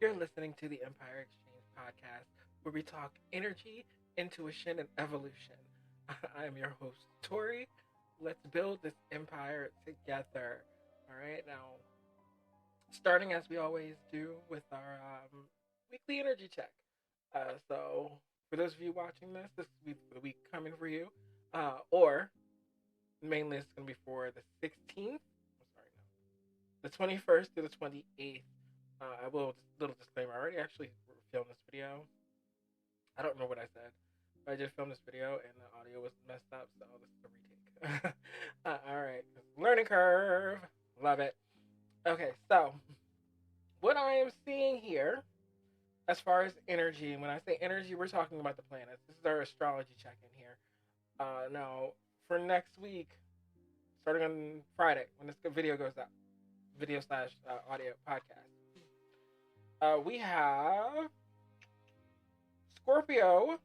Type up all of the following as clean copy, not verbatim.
You're listening to the Empire Exchange podcast, where we talk energy, intuition, and evolution. I am your host, Tori. Let's build this empire together. All right, now, starting as we always do with our weekly energy check. So, for those of you watching this will be the week coming for you, or mainly it's going to be for the 16th. I'm sorry, no, the 21st through the 28th. I will, little disclaimer, I already actually filmed this video. I don't remember what I said, but I just filmed this video and the audio was messed up, so this is a retake. Alright, learning curve. Love it. Okay, so what I am seeing here, as far as energy, and when I say energy, we're talking about the planets. This is our astrology check in here. Now, for next week, starting on Friday, when this video goes up, video slash audio podcast, we have Scorpio,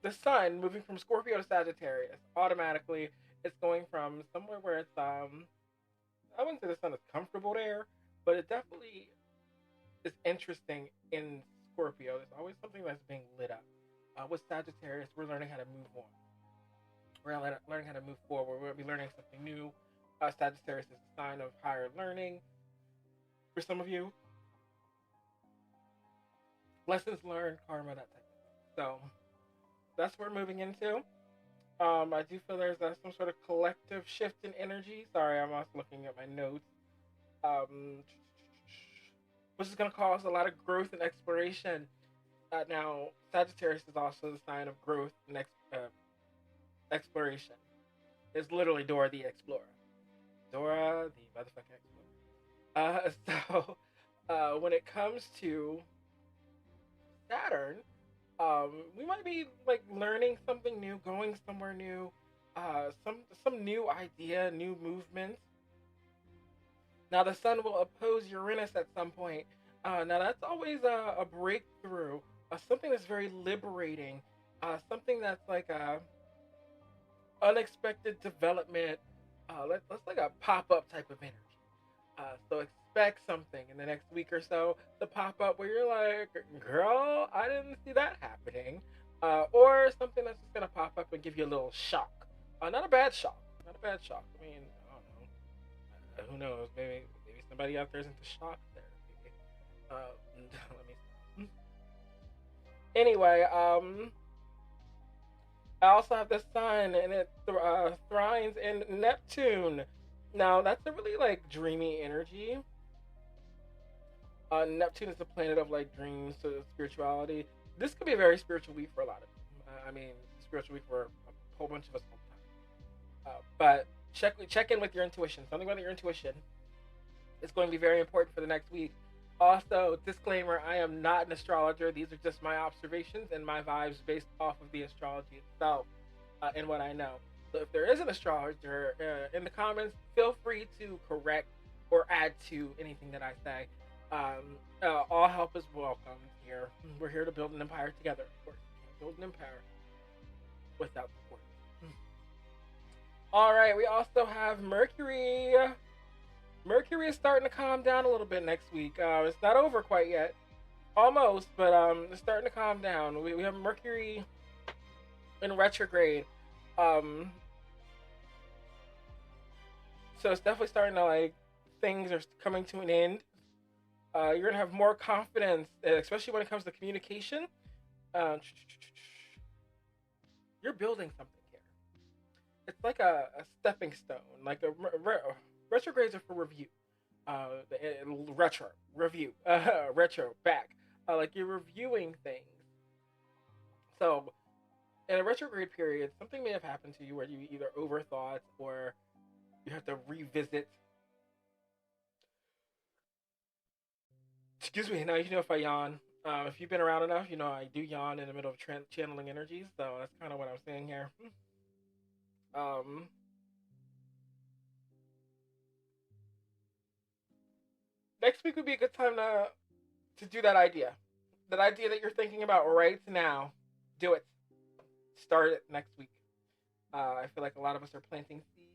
the sun moving from Scorpio to Sagittarius. Automatically, it's going from somewhere where it's I wouldn't say the sun is comfortable there, but it definitely is interesting in Scorpio. There's always something that's being lit up. With Sagittarius, we're learning how to move on. We're learning how to move forward. We're going to be learning something new. Sagittarius is a sign of higher learning for some of you. Lessons learned, karma, that type of thing. So that's what we're moving into. I do feel there's some sort of collective shift in energy. Sorry, I'm also looking at my notes. Which is going to cause a lot of growth and exploration. Now, Sagittarius is also the sign of growth and exploration. It's literally Dora the Explorer. Dora the motherfucking Explorer. So, when it comes to Saturn, we might be like learning something new, going somewhere new, some new idea, new movement. Now the sun will oppose Uranus at some point. Now that's always a breakthrough, something that's very liberating, something that's like a unexpected development. Let's like a pop-up type of energy. So expect something in the next week or so to pop up where you're like, girl, I didn't see that happening. Or something that's just going to pop up and give you a little shock. Not a bad shock. Not a bad shock. I mean, I don't know. Who knows? Maybe somebody out there's into shock therapy. Let me see. Anyway, I also have the sun and it thrives in Neptune. Now, that's a really, like, dreamy energy. Neptune is the planet of, like, dreams, so spirituality. This could be a very spiritual week for a lot of people. I mean, spiritual week for a whole bunch of us all the time. But check in with your intuition. Something about your intuition is going to be very important for the next week. Also, disclaimer, I am not an astrologer. These are just my observations and my vibes based off of the astrology itself and what I know. So if there is an astrologer in the comments, feel free to correct or add to anything that I say. All help is welcome here. We're here to build an empire together. Of course, we can't build an empire without support. All right, we also have Mercury. Mercury is starting to calm down a little bit next week. It's not over quite yet. Almost, but it's starting to calm down. We have Mercury in retrograde. So it's definitely starting to, like, things are coming to an end. You're going to have more confidence, especially when it comes to communication. You're building something here. It's like a stepping stone. Like retrogrades are for review. Retro, back. Like you're reviewing things. So, in a retrograde period, something may have happened to you where you either overthought or you have to revisit. Excuse me. Now you know if I yawn. If you've been around enough, you know I do yawn in the middle of channeling energies. So that's kind of what I'm saying here. Next week would be a good time to do that idea. That idea that you're thinking about right now. Do it. Start it next week. I feel like a lot of us are planting seeds.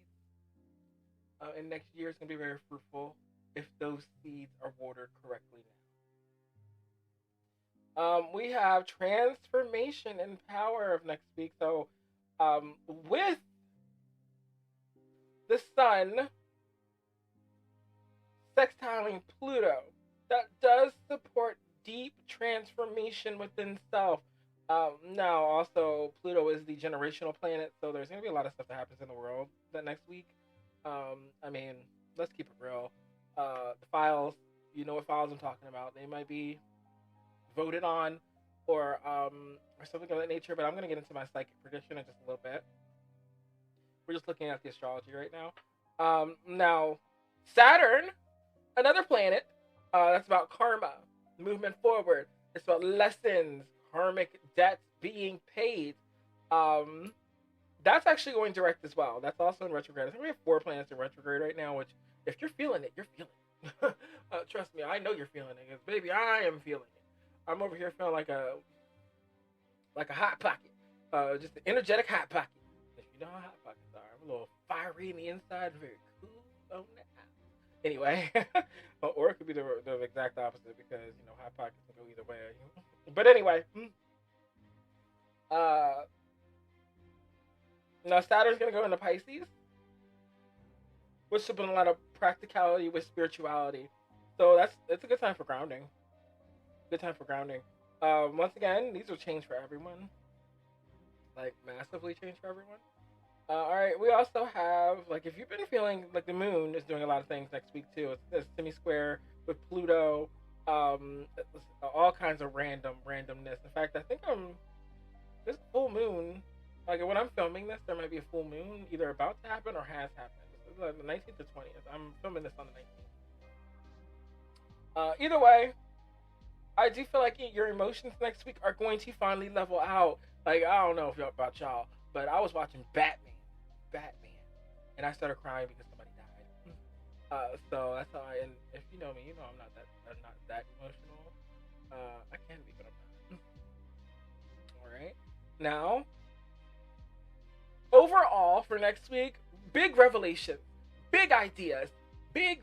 And next year is going to be very fruitful if those seeds are watered correctly now. We have transformation and power of next week. So, with the sun sextiling Pluto, that does support deep transformation within self. Now, also, Pluto is the generational planet, so there's going to be a lot of stuff that happens in the world that next week. I mean, let's keep it real. The files, you know what files I'm talking about. They might be voted on or something of that nature, but I'm going to get into my psychic prediction in just a little bit. We're just looking at the astrology right now. Now, Saturn, another planet, that's about karma, movement forward. It's about lessons, karmic debts being paid. Um, that's actually going direct as well. That's also in retrograde. I think we have 4 planets in retrograde right now, which, if you're feeling it, you're feeling it. Trust me, I know you're feeling it, because baby, I am feeling it. I'm over here feeling like a hot pocket, just an energetic hot pocket. If you know how hot pockets are, I'm a little fiery in the inside, very cool on the outside. Anyway, or it could be the exact opposite, because hot pockets can go either way. But anyway, uh, now Saturn's gonna go into Pisces, which should bring a lot of practicality with spirituality. So it's a good time for grounding. Good time for grounding. Once again, these will change for everyone, like massively change for everyone. All right, we also have, like, if you've been feeling like the moon is doing a lot of things next week too. It's semi square with Pluto, all kinds of randomness. In fact, I think this full moon, like when I'm filming this, there might be a full moon either about to happen or has happened. This is like the 19th or 20th. I'm filming this on the 19th. Either way, I do feel like your emotions next week are going to finally level out. Like, I don't know if about y'all, but I was watching Batman, and I started crying because somebody died. So that's how and if you know me, you know I'm not that emotional. I can be, but I'm not. All right. Now, overall for next week, big revelations, big ideas, big,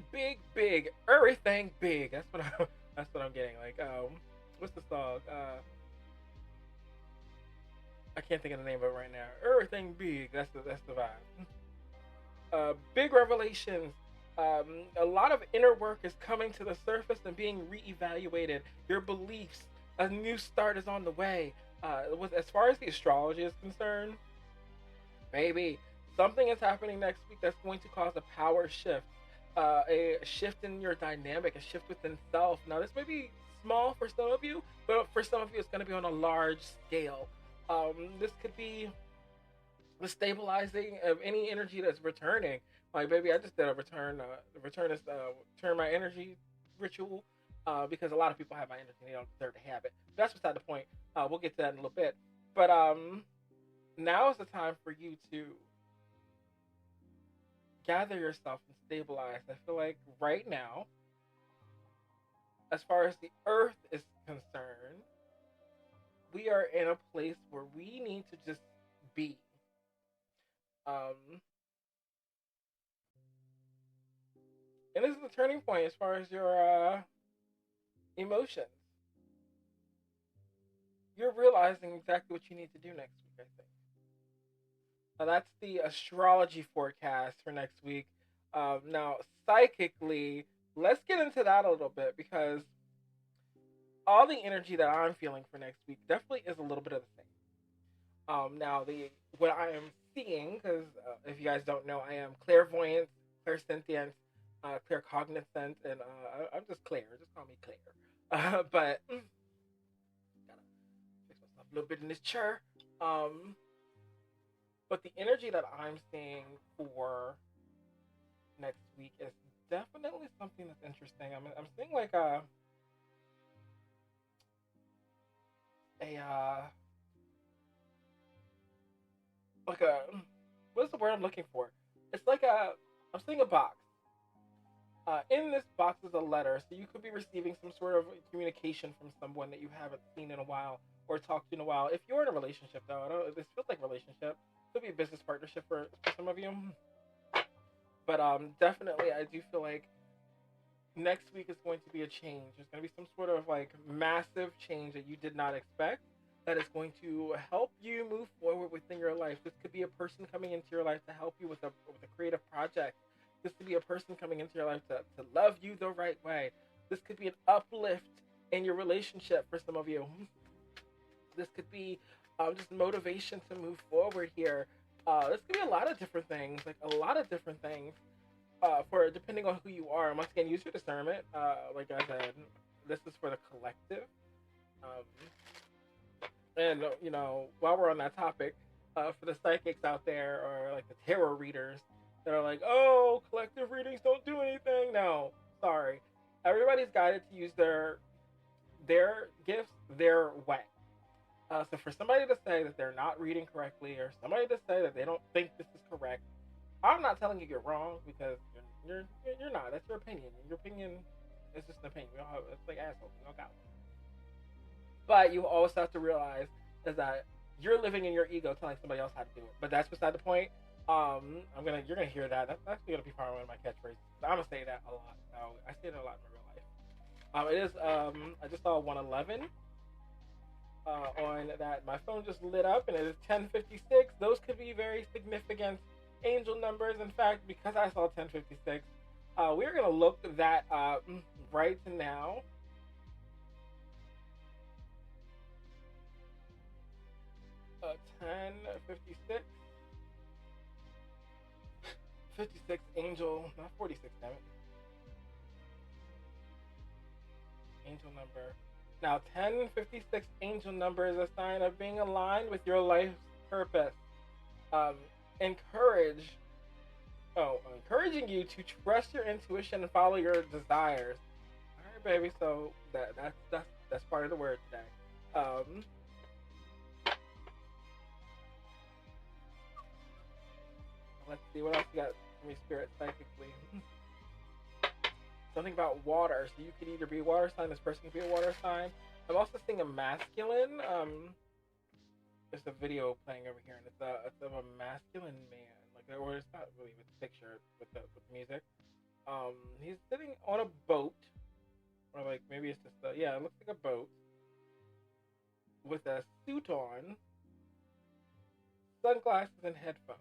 everything big. That's what I'm getting. Like, what's the song? I can't think of the name of it right now. Everything big. That's the vibe. Big revelations. A lot of inner work is coming to the surface and being reevaluated. Your beliefs. A new start is on the way. As far as the astrology is concerned, maybe something is happening next week that's going to cause a power shift, a shift in your dynamic, a shift within self. Now, this may be small for some of you, but for some of you, it's going to be on a large scale. This could be the stabilizing of any energy that's returning. Like, baby, I just did a return my energy ritual, because a lot of people have my energy and they don't deserve to have it. That's beside the point. We'll get to that in a little bit. But now is the time for you to gather yourself and stabilize. I feel like right now, as far as the earth is concerned, we are in a place where we need to just be. Um, and this is a turning point as far as your emotions. You're realizing exactly what you need to do next week, I think. Now, that's the astrology forecast for next week. Now, psychically, let's get into that a little bit, because all the energy that I'm feeling for next week definitely is a little bit of the same. Now, the what I am seeing, because if you guys don't know, I am clairvoyant, clairsentient, claircognizant, and I'm just Claire. Just call me Claire. But gotta fix myself a little bit in this chair. But the energy that I'm seeing for next week is definitely something that's interesting. I'm seeing a like a what's the word I'm looking for? It's like I'm seeing a box. In this box is a letter, so you could be receiving some sort of communication from someone that you haven't seen in a while or talked to in a while. If you're in a relationship, though, I don't, this feels like a relationship. Could be a business partnership for some of you, but definitely I do feel like next week is going to be a change. There's going to be some sort of like massive change that you did not expect that is going to help you move forward within your life. This could be a person coming into your life to help you with a creative project. This could be a person coming into your life to love you the right way. This could be an uplift in your relationship for some of you. This could be just motivation to move forward here. This could be a lot of different things, like a lot of different things for depending on who you are. And once again, use your discernment. Like I said, this is for the collective. Um, and while we're on that topic, for the psychics out there or like the tarot readers that are like, oh, collective readings don't do anything. No, sorry. Everybody's guided to use their gifts their way. So for somebody to say that they're not reading correctly, or somebody to say that they don't think this is correct, I'm not telling you you're wrong because you're not. That's your opinion. Your opinion is just an opinion. It's like assholes. We all got one. But you also have to realize is that you're living in your ego, telling somebody else how to do it. But that's beside the point. You're gonna hear that. That's actually gonna be part of one of my catchphrases. I'm gonna say that a lot. So I say it a lot in real life. It is. I just saw 111. On that, my phone just lit up, and it is 10:56. Those could be very significant angel numbers. In fact, because I saw 10:56, we're gonna look that up right now. 10:56. 56 angel, not 46, damn it. Angel number. Now, 1056 angel number is a sign of being aligned with your life's purpose. Um, encourage, encouraging you to trust your intuition and follow your desires. All right, baby. So that's part of the word today. Let's see what else you got for me, spirit, psychically. Something about water. So you could either be a water sign, this person could be a water sign. I'm also seeing a masculine. There's a video playing over here, and it's of a masculine man. Or it's not really with the picture, with the music. He's sitting on a boat, or like maybe it's just it looks like a boat with a suit on, sunglasses, and headphones.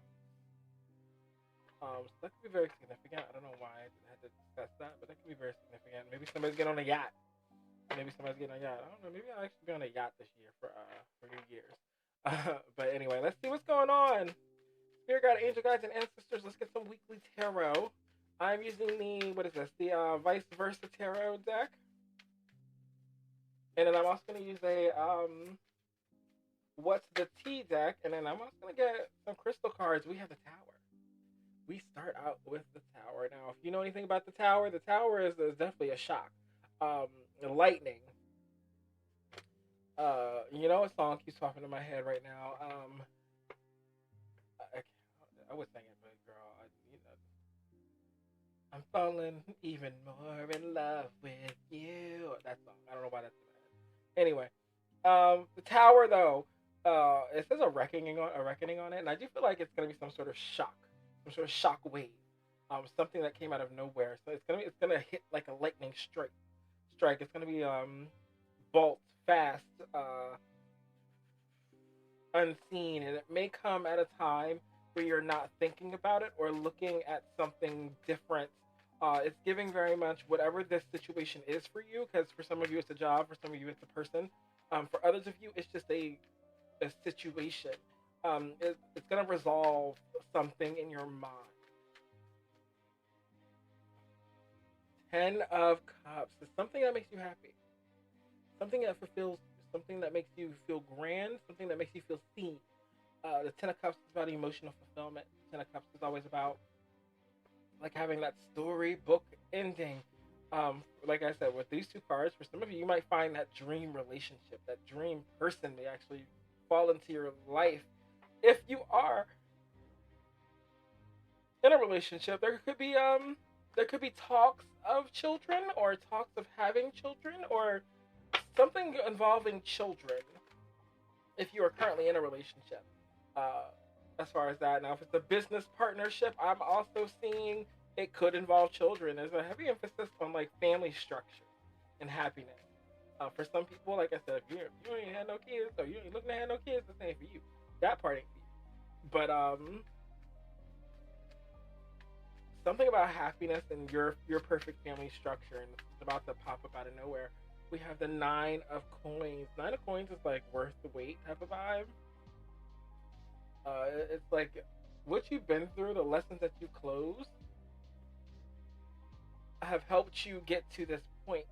So that could be very significant. I don't know why I had to discuss that, but that could be very significant. Maybe somebody's getting on a yacht. I don't know. Maybe I'll actually be on a yacht this year for New Year's. But anyway, let's see what's going on. Spirit guide, angel guides, and ancestors. Let's get some weekly tarot. I'm using the vice versa tarot deck, and then I'm also going to use a what's the tea deck, and then I'm also going to get some crystal cards. We have the tower. We start out with the tower. Now, if you know anything about the tower is definitely a shock. Lightning. A song keeps popping in my head right now. I was singing, but girl, I'm falling even more in love with you. That song. I don't know why that's in my head. Anyway, the tower though, it says a reckoning on it, and I do feel like it's gonna be some sort of shock wave, something that came out of nowhere. So it's gonna hit like a lightning strike. It's gonna be bolt fast, unseen, and it may come at a time where you're not thinking about it or looking at something different. It's giving very much whatever this situation is for you, because for some of you it's a job, for some of you it's a person, for others of you it's just a situation. It's gonna resolve something in your mind. 10 of Cups is something that makes you happy, something that fulfills you, something that makes you feel grand, something that makes you feel seen. The 10 of Cups is about emotional fulfillment. 10 of Cups is always about like having that storybook ending. Like I said, with these two cards, for some of you, you might find that dream relationship, that dream person may actually fall into your life. If you are in a relationship, there could be talks of children, or talks of having children, or something involving children. If you are currently in a relationship, as far as that. Now, if it's a business partnership, I'm also seeing It could involve children. There's a heavy emphasis on like family structure and happiness. For some people, like I said, if you ain't had no kids or you ain't looking to have no kids, this ain't for you. That part ain't for you. But something about happiness and your perfect family structure, and it's about to pop up out of nowhere. We have the 9 of coins. 9 of coins is like worth the wait type of vibe. It's like what you've been through, the lessons that you closed, have helped you get to this point.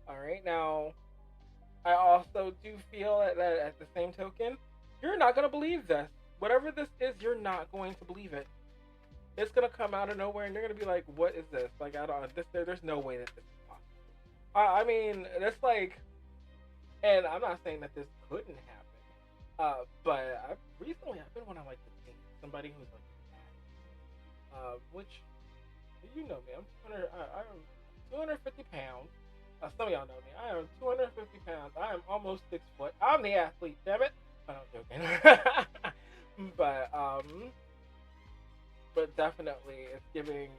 All right, now I also do feel that at the same token, you're not gonna believe this. Whatever this is, you're not going to believe it. It's gonna come out of nowhere, and you're gonna be like, "What is this? Like, I don't. There's no way that this is possible." I mean, that's like, and I'm not saying that this couldn't happen. But I've been wanting like to date somebody who's like that. Which you know me, I'm 250 pounds. Some of y'all know me. I am 250 pounds. I am almost 6 foot. I'm the athlete, damn it. But I'm joking. But definitely it's giving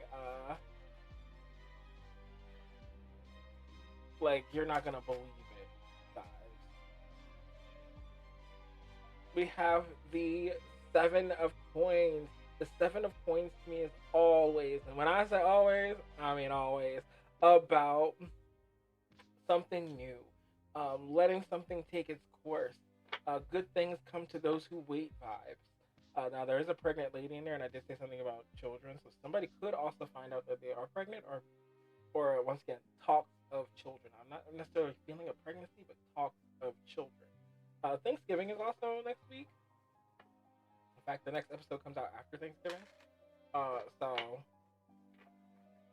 like you're not gonna believe it, guys. We have the 7 of coins. The 7 of coins to me is always, and when I say always, I mean always, about something new, letting something take its course. Good things come to those who wait vibes. Now there is a pregnant lady in there, and I did say something about children, so somebody could also find out that they are pregnant, or once again, talks of children. I'm not necessarily feeling a pregnancy, but talks of children. Thanksgiving is also next week. In fact, the next episode comes out after Thanksgiving, so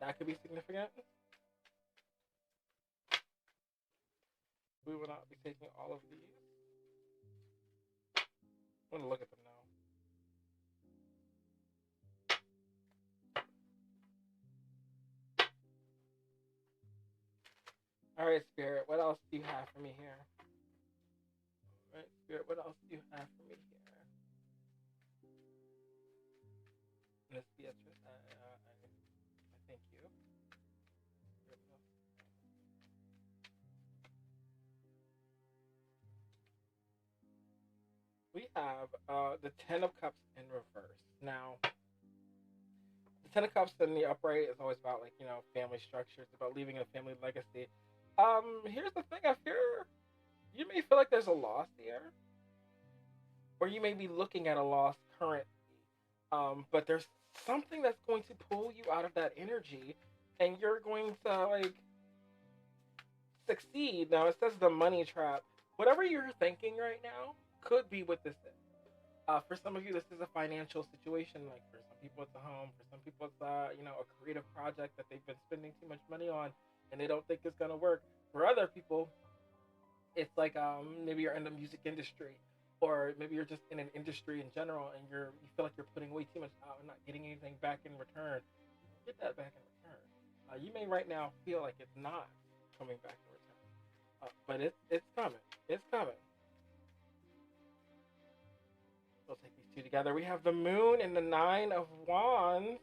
that could be significant. We will not be taking all of these. I'm gonna look at them now. All right, Spirit. What else do you have for me here? All right, Spirit. What else do you have for me here? Miss Beatrice, I thank you. We have the Ten of Cups in reverse. Now, the Ten of Cups in the upright is always about like family structure. It's about leaving a family legacy. Here's the thing. I fear you may feel like there's a loss here, or you may be looking at a loss currently. But there's something that's going to pull you out of that energy, and you're going to like succeed. Now it says the money trap. Whatever you're thinking right now could be what this is. For some of you, this is a financial situation. Like for some people, it's a home. For some people, it's a creative project that they've been spending too much money on, and they don't think it's gonna work. For other people, it's like maybe you're in the music industry, or maybe you're just in an industry in general, and you feel like you're putting way too much out and not getting anything back in return. Get that back in return. You may right now feel like it's not coming back in return, but it's coming. It's coming. We'll take these two together. We have the Moon and the Nine of Wands.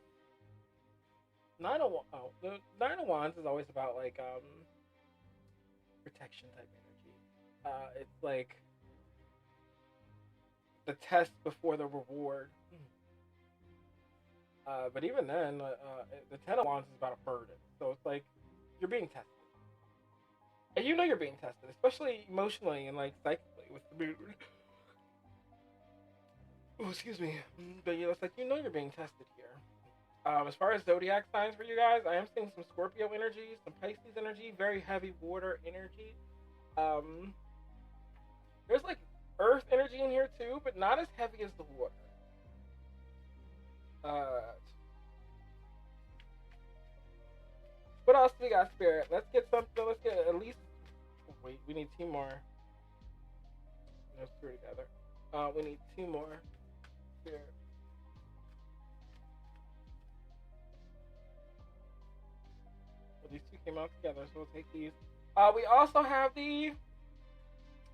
The Nine of Wands is always about like protection type energy. It's like the test before the reward. But even then, the Ten of Wands is about a burden. So it's like you're being tested, and you know you're being tested, especially emotionally and like psychically with the moon. Oh, excuse me. But yeah, it's like you're being tested here. As far as zodiac signs for you guys, I am seeing some Scorpio energy, some Pisces energy, very heavy water energy. There's like earth energy in here too, but not as heavy as the water. What else do we got, Spirit? Let's get something. Let's get at least. Wait, we need two more. No, screw together. We need two more. Spirit. Well, these two came out together, so we'll take these. We also have the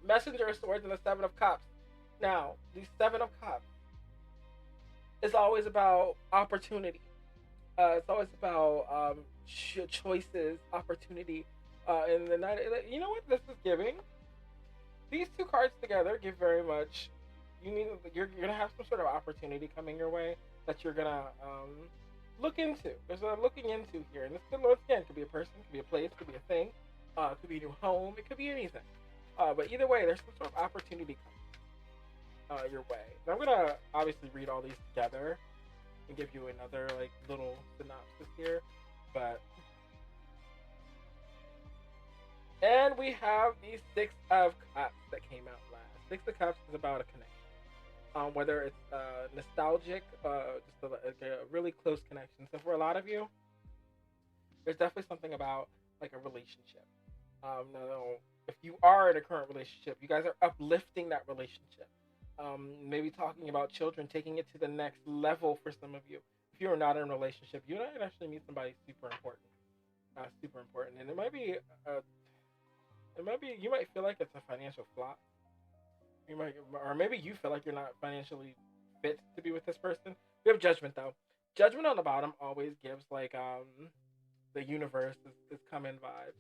Messenger of Swords and the Seven of Cups. Now, the Seven of Cups is always about opportunity. It's always about choices, opportunity. And the night, you know what this is giving? These two cards together give very much. You're gonna have some sort of opportunity coming your way that you're gonna look into. There's a looking into here, and this could once again could be a person, could be a place, could be a thing, could be a new home, it could be anything. But either way, there's some sort of opportunity coming your way. And I'm gonna obviously read all these together and give you another like little synopsis here, but and we have the Six of Cups that came out last. Six of Cups is about a connection. Whether it's nostalgic, just a really close connection. So for a lot of you, there's definitely something about like a relationship. Now, if you are in a current relationship, you guys are uplifting that relationship. Maybe talking about children, taking it to the next level for some of you. If you are not in a relationship, you might actually meet somebody super important, and uh, it might be, you might feel like it's a financial flop. You might, or maybe you feel like you're not financially fit to be with this person. We have judgment though. Judgment on the bottom always gives like the universe is coming vibes.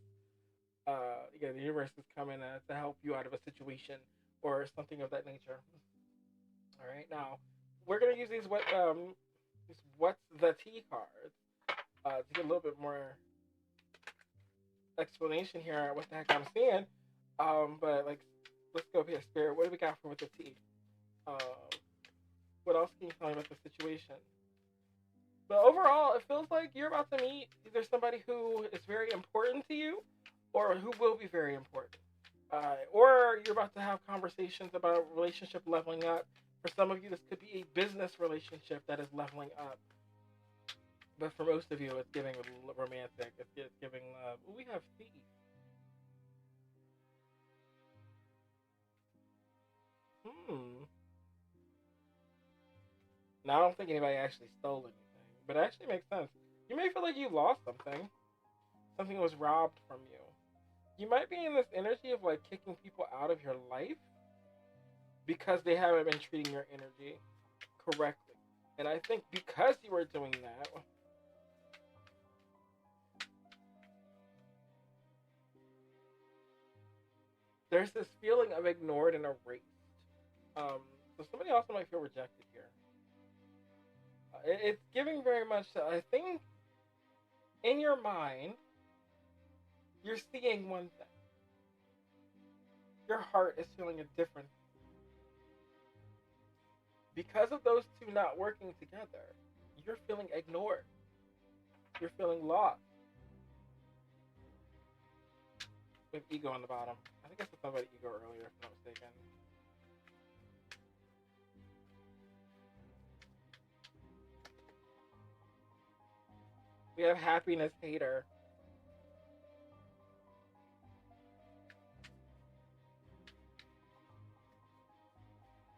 Yeah, the universe is coming to help you out of a situation or something of that nature. All right, now we're gonna use these what's the tea cards to get a little bit more explanation here on what the heck I'm seeing. But like, let's go here, Spirit. What do we got for with the tea? Um, what else can you tell me about the situation? But overall, it feels like you're about to meet either somebody who is very important to you, or who will be very important. Or you're about to have conversations about relationship leveling up. For some of you, this could be a business relationship that is leveling up. But for most of you, it's giving romantic. It's giving love. Ooh, we have Thief. Hmm. Now, I don't think anybody actually stole anything, but it actually makes sense. You may feel like you lost something. Something was robbed from you. You might be in this energy of like kicking people out of your life because they haven't been treating your energy correctly. And I think because you were doing that, there's this feeling of ignored and erased. Um, so somebody also might feel rejected here. It's giving very much. I think in your mind, you're seeing one thing. Your heart is feeling a different because of those two not working together. You're feeling ignored. You're feeling lost. With ego on the bottom. I think I said something about ego earlier, if I'm not mistaken. We have happiness hater.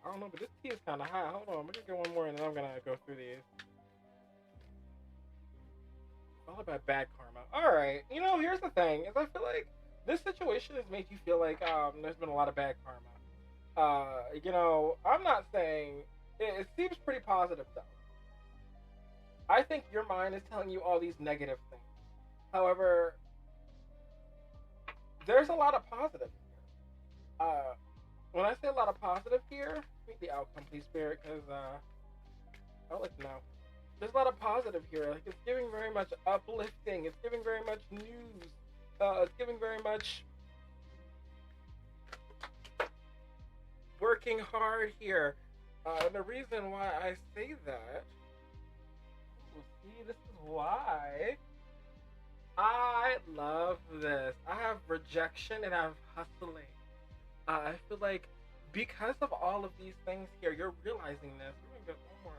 I don't know, but this tea is kind of hot. Hold on, I'm gonna get one more, and then I'm gonna go through these. All about bad karma. All right, here's the thing: is I feel like this situation has made you feel like there's been a lot of bad karma. I'm not saying it seems pretty positive though. I think your mind is telling you all these negative things. However, there's a lot of positive here. When I say a lot of positive here, read the outcome, please, Spirit, because I'd like to know. There's a lot of positive here. Like it's giving very much uplifting. It's giving very much news. It's giving very much working hard here. And the reason why I say that, well, see, this is why I love this. I have rejection and I have hustling. I feel like because of all of these things here, you're realizing this. We're gonna get one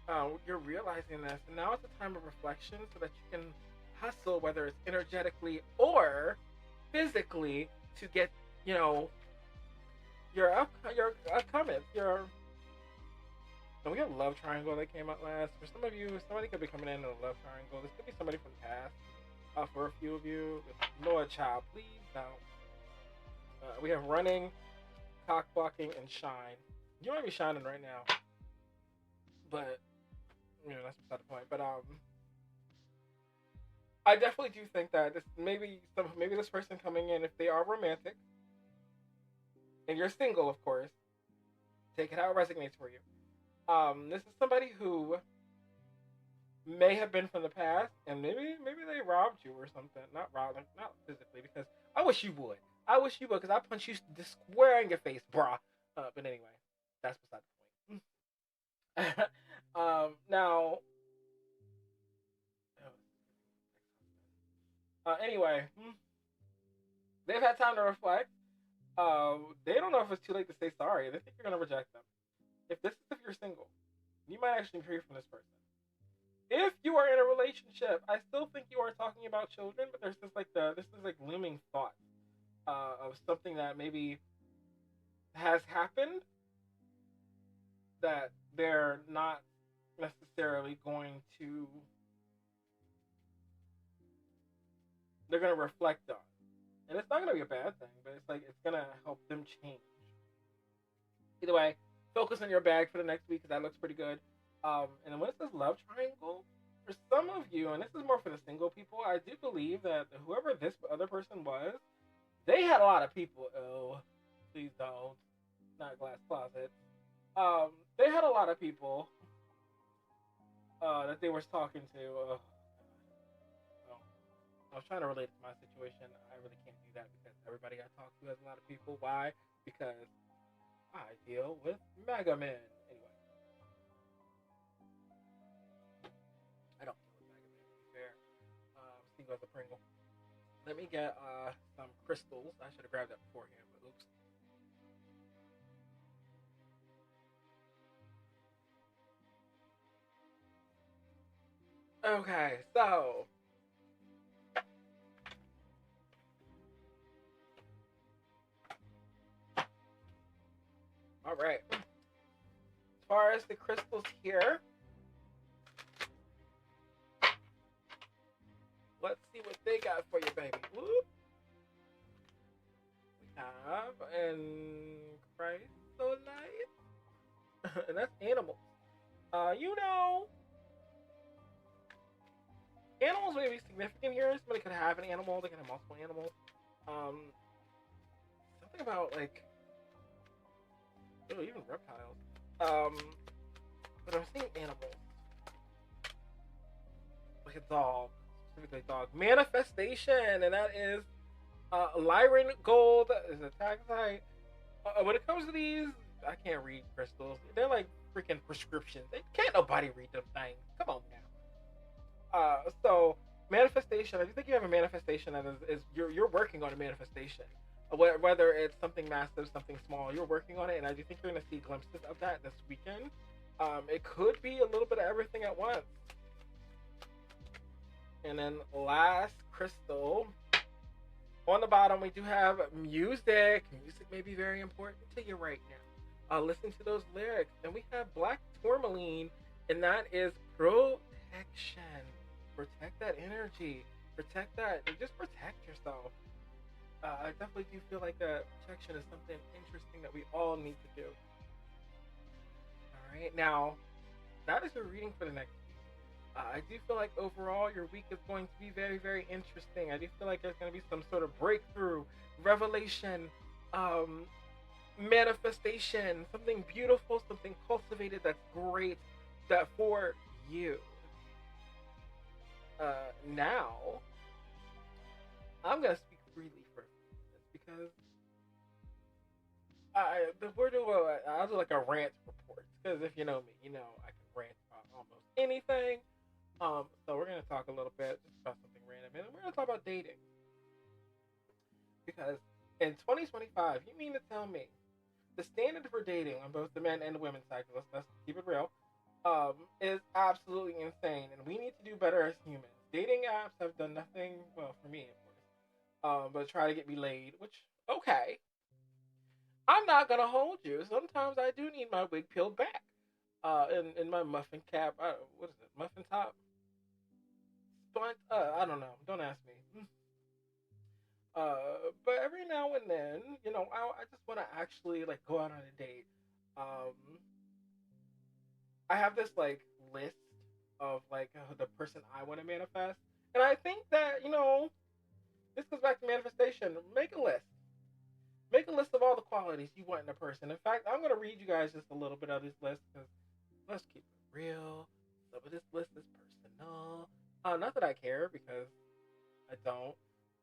more. You're realizing this, and now it's a time of reflection so that you can hustle, whether it's energetically or physically, to get your upcoming your. And we have love triangle that came out last. For some of you, somebody could be coming in a love triangle. This could be somebody from the past. For a few of you, Lord child, please don't. We have running, cock blocking, and shine. You might be shining right now, but that's beside the point. But I definitely do think that maybe this person coming in, if they are romantic and you're single, of course, take it how it resonates for you. This is somebody who may have been from the past, and maybe they robbed you or something. Not robbed, like, not physically, because I wish you would. I wish you would, because I punch you this square in your face, brah. But anyway, that's beside the point. Now, anyway, they've had time to reflect. They don't know if it's too late to say sorry. They think you're gonna reject them. If you're single, you might actually hear from this person. If you are in a relationship, I still think you are talking about children, but there's this is like looming thought of something that maybe has happened that they're not necessarily going to they're going to reflect on. And it's not going to be a bad thing, but it's like it's going to help them change. Either way, focus on your bag for the next week because that looks pretty good. And then when it says love triangle, for some of you, and this is more for the single people, I do believe that whoever this other person was, they had a lot of people. Oh, please don't. Not glass closet. They had a lot of people that they were talking to. I was trying to relate to my situation. I really can't do that because everybody I talk to has a lot of people. Why? Because I deal with mega men. Anyway, I don't deal with mega men, to be fair. Single as a Pringle. Let me get some crystals. I should have grabbed that beforehand, but oops. Okay, so all right. As far as the crystals here, let's see what they got for you, baby. Whoop. We have and chrysolite, and that's animals. You know, animals may be significant here. Somebody could have an animal. They can have multiple animals. Um, Something about like, oh, even reptiles. Um, but I'm seeing animals, like a dog, specifically dog. Manifestation, and that is Lyran Gold is a tag site. When it comes to these, I can't read crystals. They're like freaking prescriptions. They can't nobody read them things. Come on now. So manifestation. I do think you have a manifestation that is you're working on a manifestation. Whether it's something massive, something small, you're working on it, and I do think you're going to see glimpses of that this weekend. It could be a little bit of everything at once. And then last crystal. On the bottom, we do have music. Music may be very important to you right now. Listen to those lyrics. And we have black tourmaline, and that is protection. Protect that energy. Protect that. Just protect yourself. I definitely do feel like protection is something interesting that we all need to do. All right. Now, that is your reading for the next week. I do feel like overall your week is going to be very, very interesting. I do feel like there's going to be some sort of breakthrough, revelation, manifestation, something beautiful, something cultivated that's great that for you. Now, I'm going to speak freely for this because I'll do like a rant report. Because if you know me, you know I can rant about almost anything. So we're gonna talk a little bit just about something random, and we're gonna talk about dating. Because in 2025, you mean to tell me the standard for dating on both the men and the women's side, let's keep it real, is absolutely insane, and we need to do better as humans. Dating apps have done nothing, well, for me, of course, but try to get me laid, which, okay. I'm not gonna hold you. Sometimes I do need my wig peeled back. In my muffin cap, what is it? Muffin top? Blunt? I don't know. Don't ask me. But every now and then, I just want to actually like go out on a date. Um, I have this like list of like the person I want to manifest, And I think that, this goes back to manifestation. Make a list. Make a list of all the qualities you want in a person. In fact, I'm going to read you guys just a little bit of this list because let's keep it real. Some of this list is personal. Not that I care because I don't.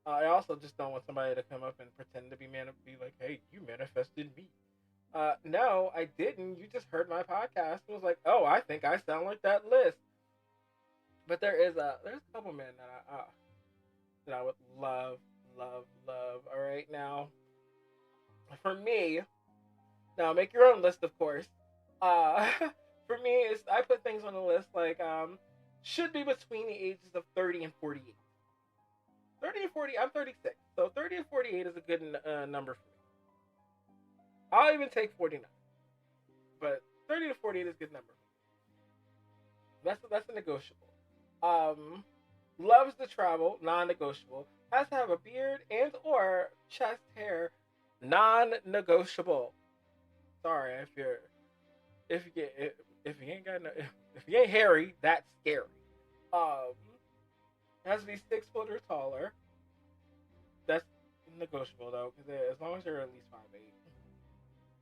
I also just don't want somebody to come up and pretend to be like, hey, you manifested me. No, I didn't. You just heard my podcast and was like, oh, I think I sound like that list. But there's a couple men that I would love, love, love. All right, now for me, now make your own list, of course. Uh, for me, is I put things on the list like should be between the ages of 30 and 48. 30 and 40, I'm 36, so 30 and 48 is a good number for me. I'll even take 49, but 30 to 48 is a good number. That's a negotiable. Loves to travel, non-negotiable. Has to have a beard and or chest hair, non-negotiable. Sorry if you ain't got no if you ain't hairy, that's scary. Um, has to be 6 foot or taller. That's negotiable though, because as long as you're at least 5'8".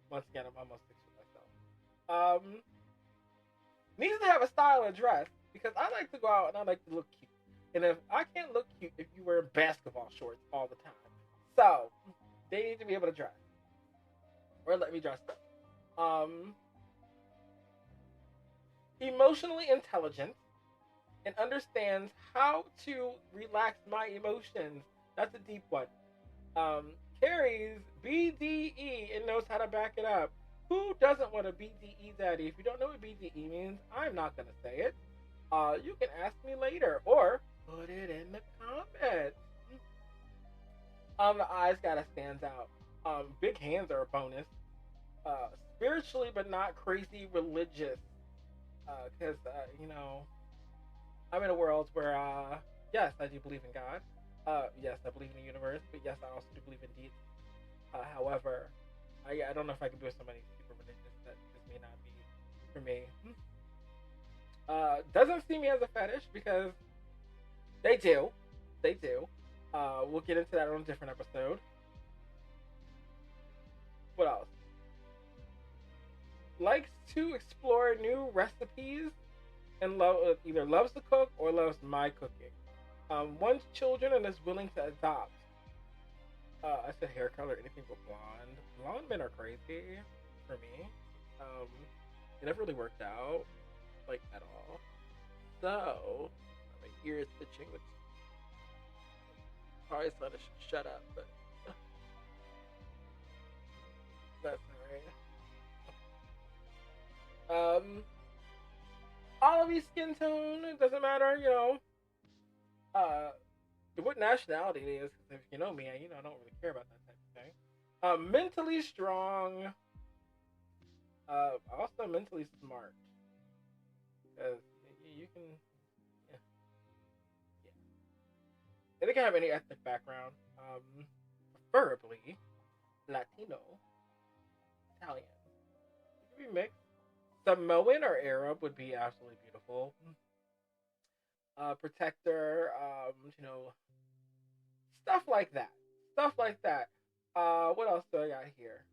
Once again, I'm almost 6 foot myself. Needs to have a style of dress because I like to go out and I like to look cute. And if I can't look cute if you wear basketball shorts all the time, so they need to be able to dress or let me dress them. Emotionally intelligent and understands how to relax my emotions. That's a deep one. Carries BDE and knows how to back it up. Who doesn't want a BDE daddy? If you don't know what BDE means, I'm not going to say it. You can ask me later or put it in the comments. The eyes gotta stand out. Big hands are a bonus. Spiritually, but not crazy religious. Because, I'm in a world where, yes, I do believe in God. Yes, I believe in the universe, but yes, I also do believe in deeds. However, I don't know if I can do somebody super religious. That just may not be for me. Doesn't see me as a fetish because they do. They do. We'll get into that on a different episode. What else? Likes to explore new recipes and either loves to cook or loves my cooking. Wants children and is willing to adopt. I said hair color, anything but blonde. Blonde men are crazy for me. It never really worked out, like at all. So my ear is itching, which probably thought I should shut up, but that's alright. Olive skin tone, it doesn't matter, what nationality it is, because if you know me, I don't really care about that type of thing. Mentally strong, also mentally smart, because you can, yeah. And they can have any ethnic background, preferably Latino, Italian. It can be mixed. Samoan or Arab would be absolutely beautiful. Protector, stuff like that. Stuff like that. What else do I got here?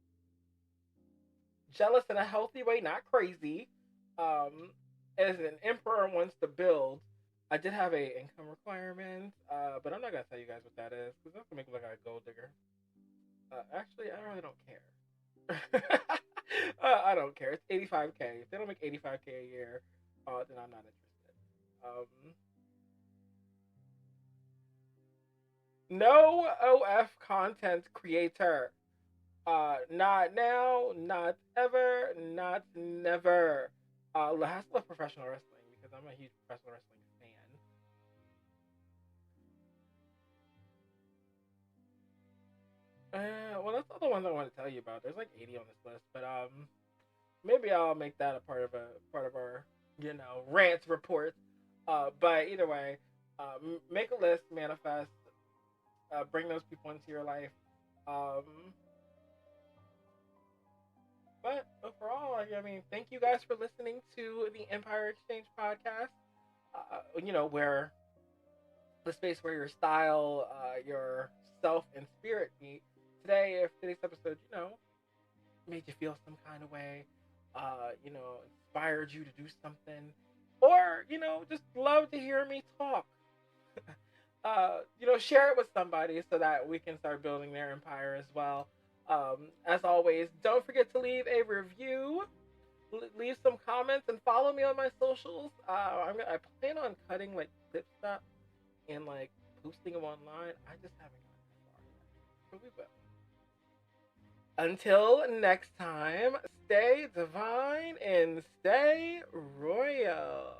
Jealous in a healthy way, not crazy. As an emperor wants to build, I did have a income requirement, but I'm not gonna tell you guys what that is because that's gonna make me look like a gold digger. Actually, I really don't care. I don't care. It's 85K. If they don't make 85K a year, then I'm not interested. No OF content creator. Not now, not ever, not never. I love professional wrestling because I'm a huge professional wrestling fan. Well, that's all the ones I want to tell you about. There's like 80 on this list, but maybe I'll make that a part of our rant report. But either way, make a list, manifest, bring those people into your life. But overall, thank you guys for listening to the Empire Exchange podcast. Where the space where your style, your self, and spirit meet. Today, if today's episode, made you feel some kind of way, inspired you to do something, or, just love to hear me talk, share it with somebody so that we can start building their empire as well. As always, don't forget to leave a review, leave some comments, and follow me on my socials. I plan on cutting like clips up and like posting them online. I just haven't gotten that far yet, but we will. Until next time, stay divine and stay royal.